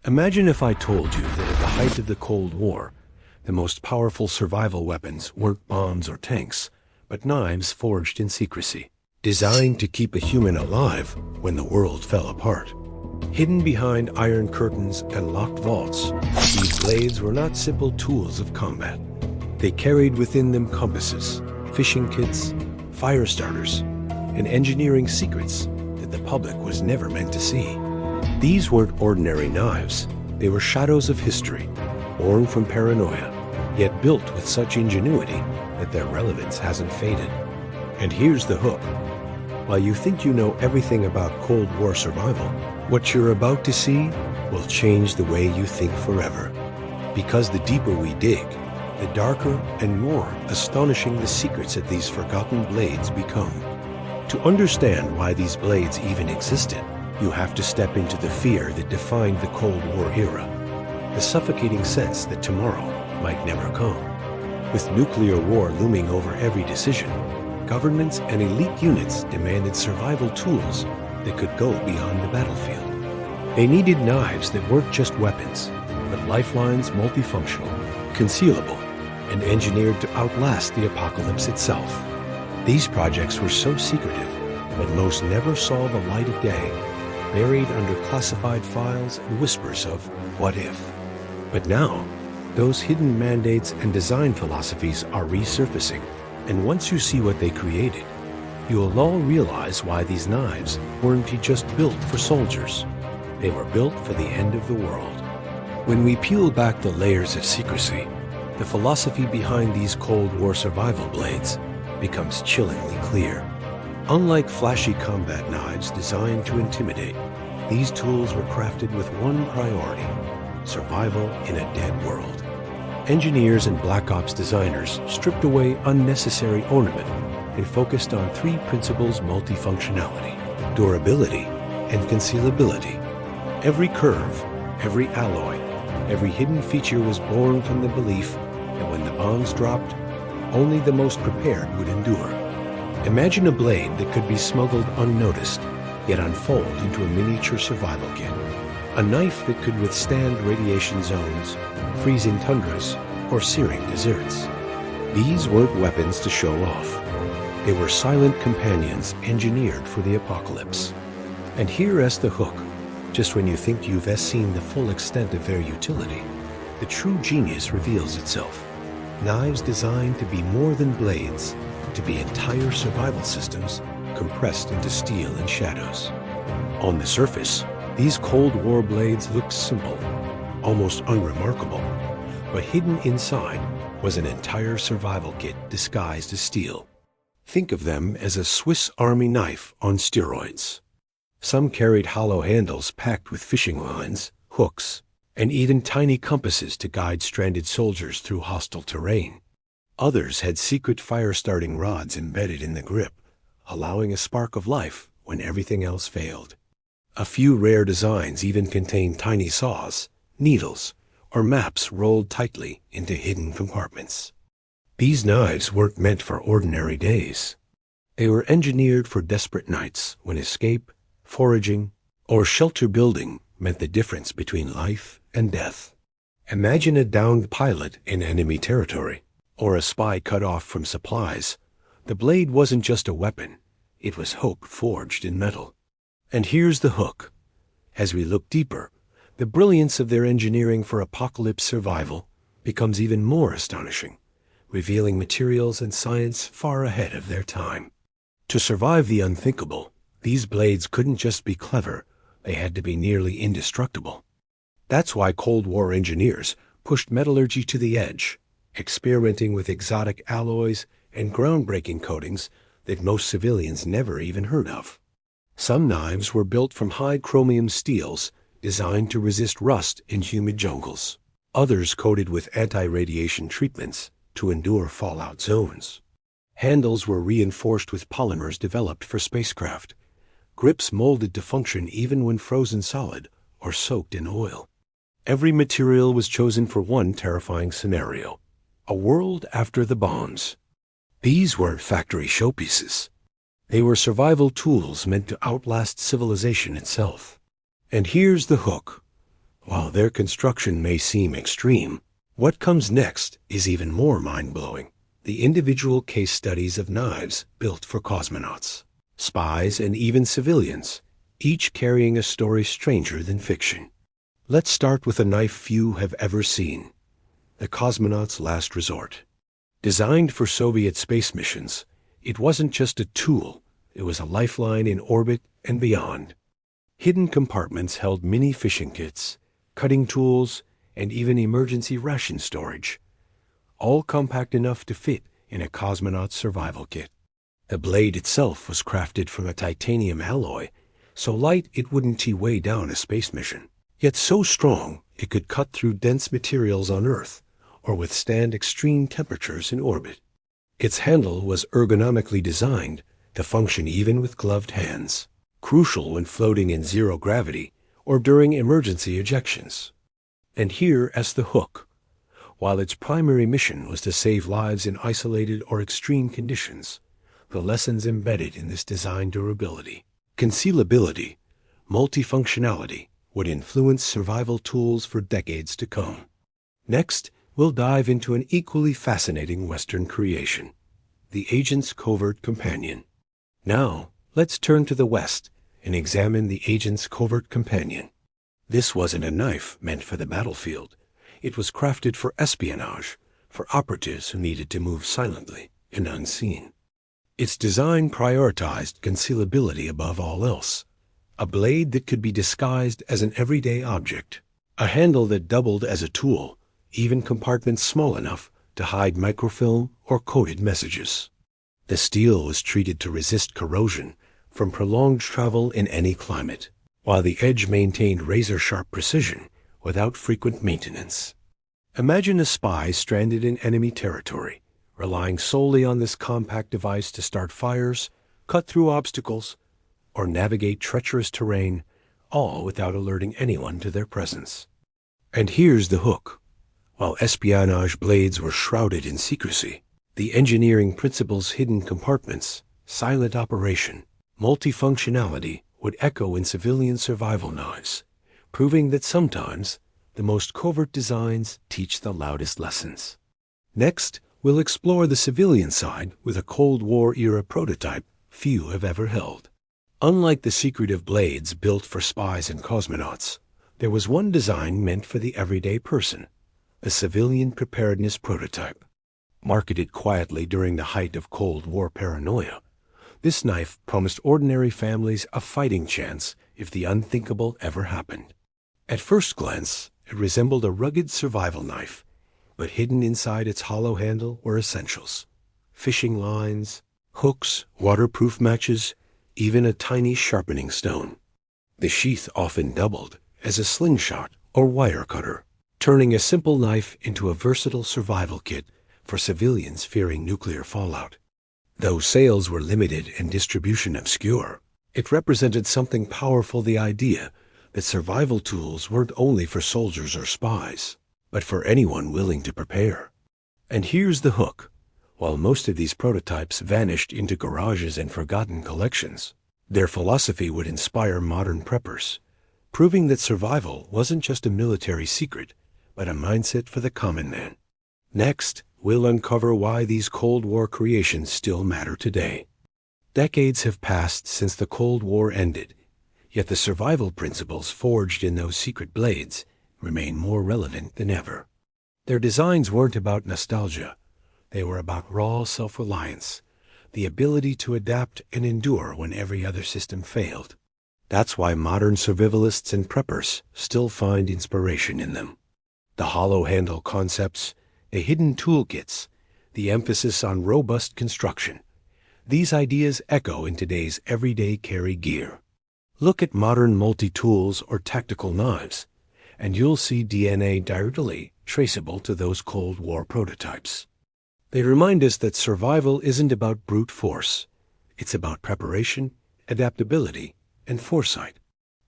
Imagine if I told you that at the height of the Cold War, the most powerful survival weapons weren't bombs or tanks, but knives forged in secrecy, designed to keep a human alive when the world fell apart. Hidden behind iron curtains and locked vaults, these blades were not simple tools of combat. They carried within them compasses, fishing kits, fire starters, and engineering secrets that the public was never meant to see. These weren't ordinary knives. They were shadows of history, born from paranoia, yet built with such ingenuity that their relevance hasn't faded. And here's the hook. While you think you know everything about Cold War survival, what you're about to see will change the way you think forever. Because the deeper we dig, the darker and more astonishing the secrets of these forgotten blades become. To understand why these blades even existed, you have to step into the fear that defined the Cold War era, the suffocating sense that tomorrow might never come. With nuclear war looming over every decision, governments and elite units demanded survival tools that could go beyond the battlefield. They needed knives that weren't just weapons, but lifelines multifunctional, concealable, and engineered to outlast the apocalypse itself. These projects were so secretive that most never saw the light of day, buried under classified files and whispers of what if. But now, those hidden mandates and design philosophies are resurfacing, and once you see what they created, you'll all realize why these knives weren't just built for soldiers. They were built for the end of the world. When we peel back the layers of secrecy, the philosophy behind these Cold War survival blades becomes chillingly clear. Unlike flashy combat knives designed to intimidate, these tools were crafted with one priority: survival in a dead world. Engineers and Black Ops designers stripped away unnecessary ornament and focused on three principles: multifunctionality, durability, and concealability. Every curve, every alloy, every hidden feature was born from the belief that when the bombs dropped, only the most prepared would endure. Imagine a blade that could be smuggled unnoticed, yet unfold into a miniature survival kit. A knife that could withstand radiation zones, freezing tundras, or searing deserts. These weren't weapons to show off. They were silent companions engineered for the apocalypse. And here is the hook. Just when you think you've seen the full extent of their utility, the true genius reveals itself. Knives designed to be more than blades, to be entire survival systems compressed into steel and shadows. On the surface, these Cold War blades looked simple, almost unremarkable, but hidden inside was an entire survival kit disguised as steel. Think of them as a Swiss Army knife on steroids. Some carried hollow handles packed with fishing lines, hooks, and even tiny compasses to guide stranded soldiers through hostile terrain. Others had secret fire-starting rods embedded in the grip, allowing a spark of life when everything else failed. A few rare designs even contained tiny saws, needles, or maps rolled tightly into hidden compartments. These knives weren't meant for ordinary days. They were engineered for desperate nights when escape, foraging, or shelter building meant the difference between life and death. Imagine a downed pilot in enemy territory, or a spy cut off from supplies. The blade wasn't just a weapon, it was hope forged in metal. And here's the hook. As we look deeper, the brilliance of their engineering for apocalypse survival becomes even more astonishing, revealing materials and science far ahead of their time. To survive the unthinkable, these blades couldn't just be clever, they had to be nearly indestructible. That's why Cold War engineers pushed metallurgy to the edge, experimenting with exotic alloys and groundbreaking coatings that most civilians never even heard of. Some knives were built from high chromium steels designed to resist rust in humid jungles. Others coated with anti-radiation treatments to endure fallout zones. Handles were reinforced with polymers developed for spacecraft. Grips molded to function even when frozen solid or soaked in oil. Every material was chosen for one terrifying scenario: a world after the bombs. These weren't factory showpieces. They were survival tools meant to outlast civilization itself. And here's the hook. While their construction may seem extreme, what comes next is even more mind-blowing. The individual case studies of knives built for cosmonauts, spies, and even civilians, each carrying a story stranger than fiction. Let's start with a knife few have ever seen, the cosmonaut's last resort. Designed for Soviet space missions, it wasn't just a tool, it was a lifeline in orbit and beyond. Hidden compartments held mini fishing kits, cutting tools, and even emergency ration storage, all compact enough to fit in a cosmonaut's survival kit. The blade itself was crafted from a titanium alloy, so light it wouldn't weigh down a space mission, yet so strong it could cut through dense materials on Earth or withstand extreme temperatures in orbit. Its handle was ergonomically designed to function even with gloved hands, crucial when floating in zero gravity or during emergency ejections. And here is the hook. While its primary mission was to save lives in isolated or extreme conditions, the lessons embedded in this design durability, concealability, multifunctionality would influence survival tools for decades to come. Next, we'll dive into an equally fascinating Western creation, the Agent's Covert Companion. Now, let's turn to the West and examine the Agent's Covert Companion. This wasn't a knife meant for the battlefield. It was crafted for espionage, for operatives who needed to move silently and unseen. Its design prioritized concealability above all else. A blade that could be disguised as an everyday object. A handle that doubled as a tool, even compartments small enough to hide microfilm or coded messages. The steel was treated to resist corrosion from prolonged travel in any climate, while the edge maintained razor-sharp precision without frequent maintenance. Imagine a spy stranded in enemy territory, relying solely on this compact device to start fires, cut through obstacles, or navigate treacherous terrain, all without alerting anyone to their presence. And here's the hook. While espionage blades were shrouded in secrecy, the engineering principles, hidden compartments, silent operation, multifunctionality would echo in civilian survival knives, proving that sometimes the most covert designs teach the loudest lessons. Next, we'll explore the civilian side with a Cold War-era prototype few have ever held. Unlike the secretive blades built for spies and cosmonauts, there was one design meant for the everyday person, a civilian preparedness prototype. Marketed quietly during the height of Cold War paranoia, this knife promised ordinary families a fighting chance if the unthinkable ever happened. At first glance, it resembled a rugged survival knife, but hidden inside its hollow handle were essentials: fishing lines, hooks, waterproof matches, even a tiny sharpening stone. The sheath often doubled as a slingshot or wire cutter, turning a simple knife into a versatile survival kit for civilians fearing nuclear fallout. Though sales were limited and distribution obscure, it represented something powerful: the idea that survival tools weren't only for soldiers or spies, but for anyone willing to prepare. And here's the hook. While most of these prototypes vanished into garages and forgotten collections, their philosophy would inspire modern preppers, proving that survival wasn't just a military secret, but a mindset for the common man. Next, we'll uncover why these Cold War creations still matter today. Decades have passed since the Cold War ended, yet the survival principles forged in those secret blades remain more relevant than ever. Their designs weren't about nostalgia. They were about raw self-reliance, the ability to adapt and endure when every other system failed. That's why modern survivalists and preppers still find inspiration in them. The hollow handle concepts, the hidden toolkits, the emphasis on robust construction. These ideas echo in today's everyday carry gear. Look at modern multi-tools or tactical knives, and you'll see DNA directly traceable to those Cold War prototypes. They remind us that survival isn't about brute force. It's about preparation, adaptability, and foresight.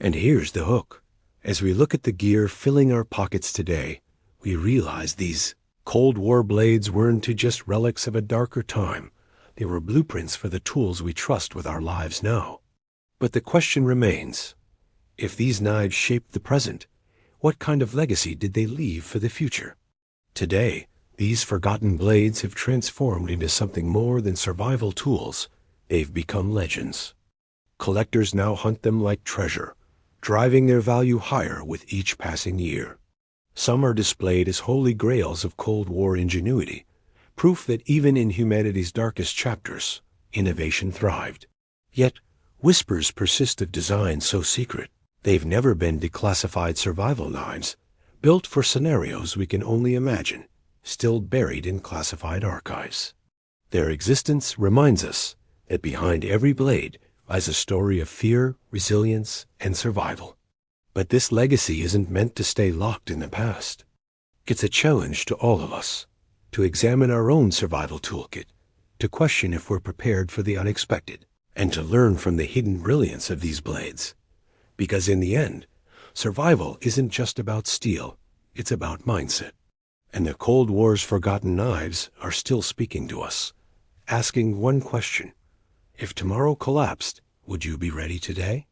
And here's the hook. As we look at the gear filling our pockets today, we realize these Cold War blades weren't just relics of a darker time. They were blueprints for the tools we trust with our lives now. But the question remains, if these knives shaped the present, What kind of legacy did they leave for the future? Today, these forgotten blades have transformed into something more than survival tools. They've become legends. Collectors now hunt them like treasure, driving their value higher with each passing year. Some are displayed as holy grails of Cold War ingenuity, proof that even in humanity's darkest chapters, innovation thrived. Yet, whispers persist of designs so secret, they've never been declassified survival knives, built for scenarios we can only imagine, still buried in classified archives. Their existence reminds us that behind every blade lies a story of fear, resilience, and survival. But this legacy isn't meant to stay locked in the past. It's a challenge to all of us, to examine our own survival toolkit, to question if we're prepared for the unexpected, and to learn from the hidden brilliance of these blades. Because in the end, survival isn't just about steel, it's about mindset. And the Cold War's forgotten knives are still speaking to us, asking one question: if tomorrow collapsed, would you be ready today?